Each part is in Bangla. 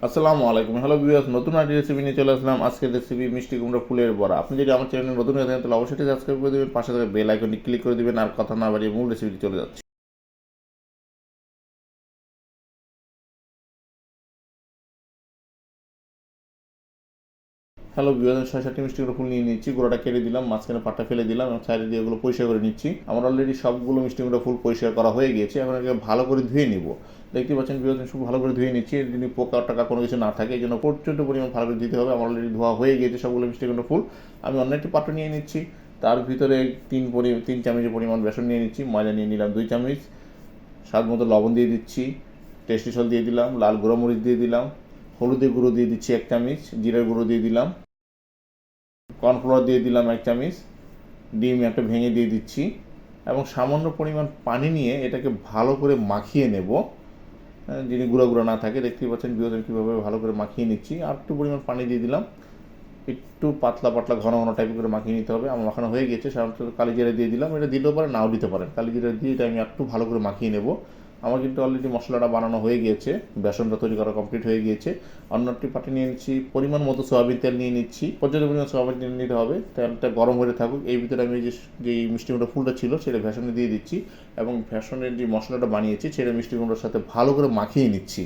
আসসালামু আলাইকুম। হ্যালো ভিউয়ার্স, নতুন একটা রেসিপি নিয়ে চলে আসলাম। আজকের রেসিপি মিষ্টি কুমড়া ফুলের বড়া। আপনি যদি আমার চ্যানেলে নতুন হয়ে থাকেন তাহলে অবশ্যই সাবস্ক্রাইব করে দেবেন, পাশে থাকা বেল আইকনটি ক্লিক করে দিবেন। আর কথা না বাড়িয়ে মূল রেসিপিতে চলে যাচ্ছি। হ্যালো ভিউয়ার্স, 6-7টি মিষ্টি কুমড়া ফুল নিয়ে নিচ্ছি। গোড়াটা কেটে দিলাম, মাঝখানে পাটটা ফেলে দিলাম এবং সাইডে দিয়ে এগুলো পরিষ্কার করে নিচ্ছি। আমার অলরেডি সবগুলো মিষ্টি কুমড়া ফুল পরিষ্কার করা হয়ে গিয়েছে। এখন এটাকে ভালো করে ধুয়ে নিব। দেখতে পাচ্ছেন ভিউয়ার্স, খুব ভালো করে ধুয়ে নিচ্ছি। এর যদি পোকা টাকা কোনো কিছু না থাকে এই জন্য প্রচণ্ড পরিমাণ ভালো করে দিতে হবে। আমার অলরেডি ধোয়া হয়ে গিয়েছে সবগুলো মিষ্টি কুমড়া ফুল। আমি অন্য একটি পাত্র নিয়ে নিচ্ছি। তার ভিতরে 3 চামচের পরিমাণ বেসন নিয়ে নিচ্ছি। ময়দা নিয়ে নিলাম 2 চামচ। স্বাদ মতো লবণ দিয়ে দিচ্ছি। টেস্টি সল্ট দিয়ে দিলাম। লাল গুঁড়ো মরিচ দিয়ে দিলাম। হলুদের গুঁড়ো দিয়ে দিচ্ছি 1 চামচ। জিরার গুঁড়ো দিয়ে দিলাম। কর্নফ্লাওয়ার দিয়ে দিলাম 1 চামচ। ডিম একটা ভেঙে দিয়ে দিচ্ছি এবং সামান্য পরিমাণ পানি নিয়ে এটাকে ভালো করে মাখিয়ে নেব। যিনি গুঁড়ো গুঁড়ো না থাকে, দেখতেই পাচ্ছেন ভিউয়ার্স কীভাবে ভালো করে মাখিয়ে নিচ্ছি। আর একটু পরিমাণ পানি দিয়ে দিলাম। একটু পাতলা পাতলা ঘন ঘন টাইপ করে মাখিয়ে নিতে হবে। আমার মাখানো হয়ে গেছে। সাধারণত কালি জিরা দিয়ে দিলাম। এটা দিতেও পারেন, নাও দিতে পারেন। কালি জিরা দিয়ে এটা আমি একটু ভালো করে মাখিয়ে নেব। আমার কিন্তু অলরেডি মশলাটা বানানো হয়ে গিয়েছে, বেসনটা তৈরি করা কমপ্লিট হয়ে গিয়েছে। অন্য একটি পাটি নিয়ে নিচ্ছি। পরিমাণ মতো সয়াবিন তেল নিয়ে নিচ্ছি। পর্যাপ্ত পরিমাণ সয়াবিন তেল নিতে হবে। তেলটা গরম হয়ে থাকুক। এই ভিতরে আমি যে মিষ্টি কুমড়া ফুলটা ছিল সেটা ভেসনে দিয়ে দিচ্ছি এবং ভেসনের যে মশলাটা বানিয়েছি সেটা মিষ্টি কুমড়ার সাথে ভালো করে মাখিয়ে নিচ্ছি।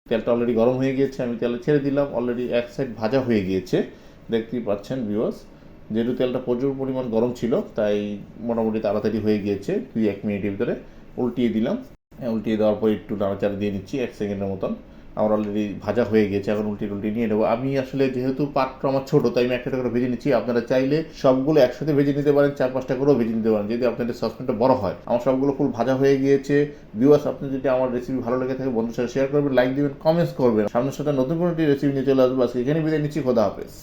তেলটা অলরেডি গরম হয়ে গিয়েছে, আমি তেলে ছেড়ে দিলাম। অলরেডি এক সাইড ভাজা হয়ে গিয়েছে, দেখতেই পাচ্ছেন ভিউয়ার্স। যেহেতু তেলটা প্রচুর পরিমাণ গরম ছিল তাই মোটামুটি তাড়াতাড়ি হয়ে গিয়েছে। 2-1 মিনিটের ভিতরে উল্টিয়ে দিলাম। উল্টিয়ে দেওয়ার পর একটু নাড়াচাড়া দিয়ে নিচ্ছি 1 সেকেন্ডের মতন। আমার অলরেডি ভাজা হয়ে গেছে, এখন উল্টিয়ে নিয়ে নেবো। আমি আসলে যেহেতু পাত্র আমার ছোটো তাই আমি একটা করে ভেজে নিচ্ছি। আপনারা চাইলে সবগুলো একসাথে ভেজে নিতে পারেন, 4-5টা করেও ভেজে নিতে পারেন যদি আপনাদের সসপ্যানটা বড় হয়। আমার সবগুলো ফুল ভাজা হয়ে গিয়েছে। ভিউয়ার্স, আপনি যদি আমার রেসিপি ভালো লেগে থাকে বন্ধুর সাথে শেয়ার করবেন, লাইক দিবেন, কমেন্টস করবেন। সামনের সাথে নতুন কোনো একটি রেসিপি নিয়ে চলে আসবো। আজকে এখানে বিদায় নিচ্ছি। খোদা হাফেজ।